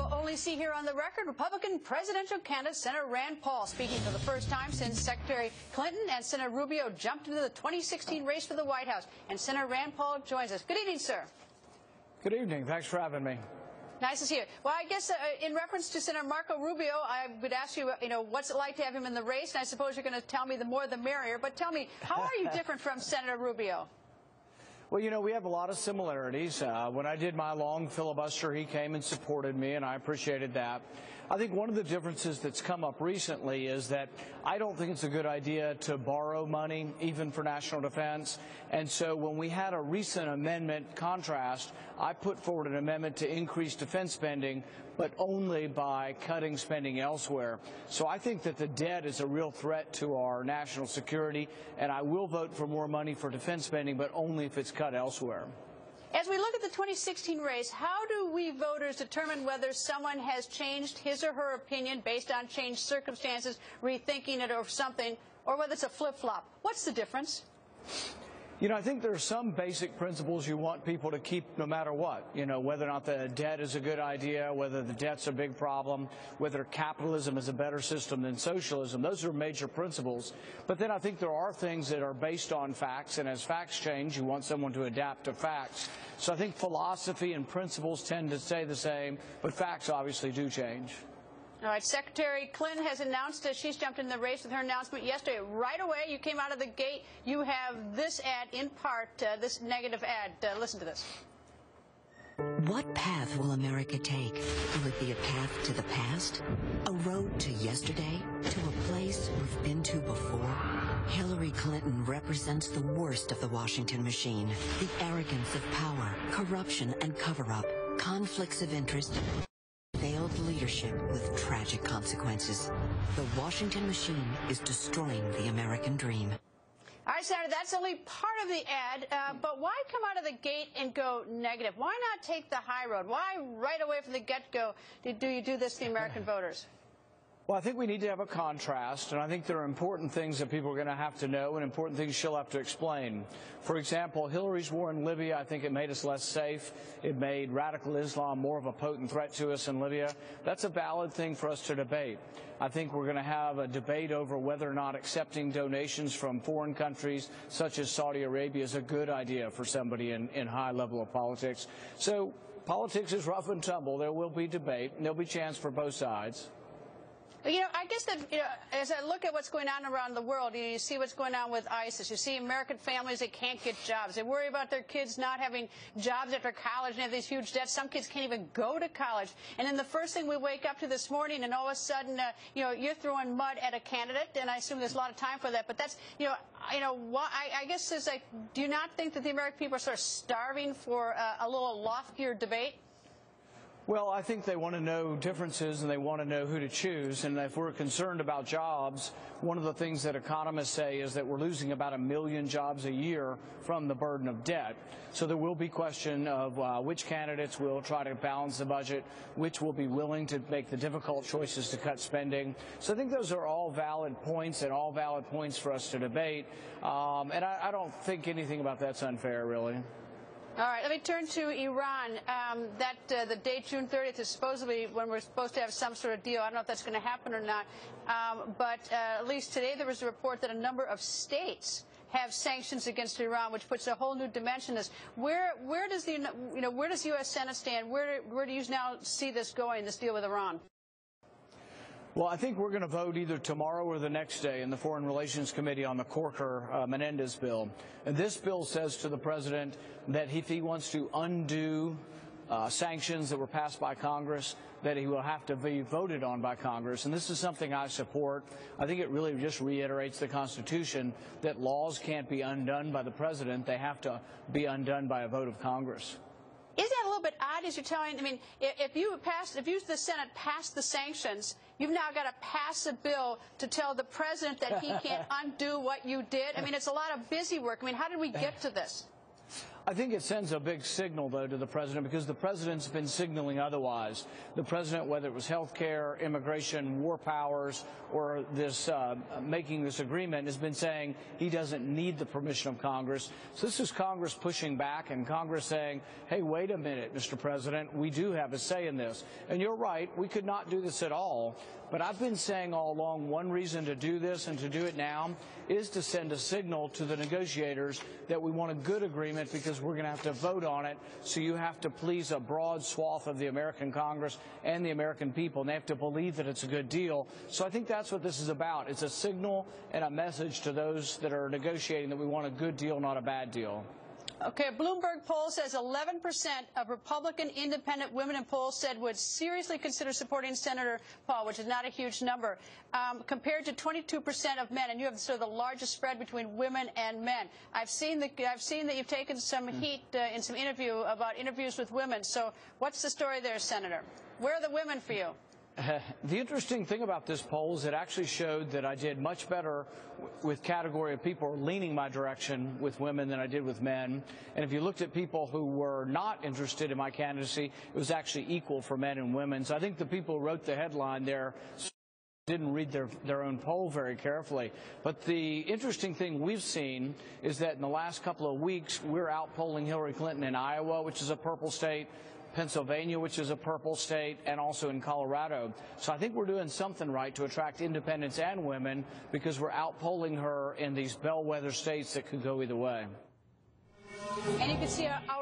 You'll only see here on the record Republican presidential candidate Senator Rand Paul speaking for the first time since Secretary Clinton and Senator Rubio jumped into the 2016 race for the White House. And Senator Rand Paul joins us. Good evening, sir. Good evening. Thanks for having me. Nice to see you. Well, I guess in reference to Senator Marco Rubio, I would ask you, what's it like to have him in the race? And I suppose you're going to tell me the more the merrier. But tell me, how are you different from Senator Rubio? Well, we have a lot of similarities. When I did my long filibuster, he came and supported me, and I appreciated that. I think one of the differences that's come up recently is that I don't think it's a good idea to borrow money, even for national defense. And so when we had a recent amendment contrast, I put forward an amendment to increase defense spending, but only by cutting spending elsewhere. So I think that the debt is a real threat to our national security, and I will vote for more money for defense spending, but only if it's cut elsewhere. As we look at the 2016 race, how do we voters determine whether someone has changed his or her opinion based on changed circumstances, rethinking it or something, or whether it's a flip-flop? What's the difference? I think there are some basic principles you want people to keep no matter what. Whether or not the debt is a good idea, whether the debt's a big problem, whether capitalism is a better system than socialism. Those are major principles. But then I think there are things that are based on facts, and as facts change, you want someone to adapt to facts. So I think philosophy and principles tend to stay the same, but facts obviously do change. All right, Secretary Clinton has announced that she's jumped in the race with her announcement yesterday. Right away, you came out of the gate. You have this ad, in part, this negative ad. Listen to this. What path will America take? Will it be a path to the past? A road to yesterday? To a place we've been to before? Hillary Clinton represents the worst of the Washington machine. The arrogance of power, corruption and cover-up, conflicts of interest, failed leadership with tragic consequences. The Washington machine is destroying the American dream. All right, Senator, that's only part of the ad, but why come out of the gate and go negative? Why not take the high road? Why right away from the get-go do you do this to the American voters? Well, I think we need to have a contrast, and I think there are important things that people are going to have to know and important things she'll have to explain. For example, Hillary's war in Libya, I think it made us less safe. It made radical Islam more of a potent threat to us in Libya. That's a valid thing for us to debate. I think we're going to have a debate over whether or not accepting donations from foreign countries, such as Saudi Arabia, is a good idea for somebody in high level of politics. So politics is rough and tumble. There will be debate, and there'll be chance for both sides. I guess that, as I look at what's going on around the world, you see what's going on with ISIS. You see American families that can't get jobs. They worry about their kids not having jobs after college and have these huge debts. Some kids can't even go to college. And then the first thing we wake up to this morning, and all of a sudden, you're throwing mud at a candidate, and I assume there's a lot of time for that. But that's, I guess it's like, do you not think that the American people are sort of starving for a little loftier debate? Well, I think they want to know differences and they want to know who to choose. And if we're concerned about jobs, one of the things that economists say is that we're losing about 1 million jobs a year from the burden of debt. So there will be question of which candidates will try to balance the budget, which will be willing to make the difficult choices to cut spending. So I think those are all valid points and all valid points for us to debate. And I don't think anything about that's unfair, really. All right, let me turn to Iran. The date, June 30th, is supposedly when we're supposed to have some sort of deal. I don't know if that's going to happen or not. But at least today there was a report that a number of states have sanctions against Iran, which puts a whole new dimension. Where does the where does the U.S. Senate stand? Where do you now see this going, this deal with Iran? Well, I think we're going to vote either tomorrow or the next day in the Foreign Relations Committee on the Corker-Menendez bill. And this bill says to the president that if he wants to undo sanctions that were passed by Congress, that he will have to be voted on by Congress. And this is something I support. I think it really just reiterates the Constitution that laws can't be undone by the president. They have to be undone by a vote of Congress. Isn't that a little bit odd as you're telling, if the Senate passed the sanctions, you've now got to pass a bill to tell the president that he can't undo what you did? I mean, it's a lot of busy work. I mean, how did we get to this? I think it sends a big signal, though, to the president, because the president's been signaling otherwise. The president, whether it was health care, immigration, war powers, or this making this agreement, has been saying he doesn't need the permission of Congress. So this is Congress pushing back and Congress saying, hey, wait a minute, Mr. President, we do have a say in this. And you're right, we could not do this at all. But I've been saying all along, one reason to do this and to do it now is to send a signal to the negotiators that we want a good agreement, because we're going to have to vote on it. So you have to please a broad swath of the American Congress and the American people, and they have to believe that it's a good deal. So I think that's what this is about. It's a signal and a message to those that are negotiating that we want a good deal, not a bad deal. Okay, a Bloomberg poll says 11% of Republican independent women in polls said would seriously consider supporting Senator Paul, which is not a huge number, compared to 22% of men. And you have sort of the largest spread between women and men. I've seen that you've taken some heat in some interviews with women. So what's the story there, Senator? Where are the women for you? The interesting thing about this poll is it actually showed that I did much better with category of people leaning my direction with women than I did with men. And if you looked at people who were not interested in my candidacy, it was actually equal for men and women. So I think the people who wrote the headline there didn't read their own poll very carefully. But the interesting thing we've seen is that in the last couple of weeks, we're outpolling Hillary Clinton in Iowa, which is a purple state, Pennsylvania, which is a purple state, and also in Colorado. So I think we're doing something right to attract independents and women, because we're outpolling her in these bellwether states that could go either way. And you can see our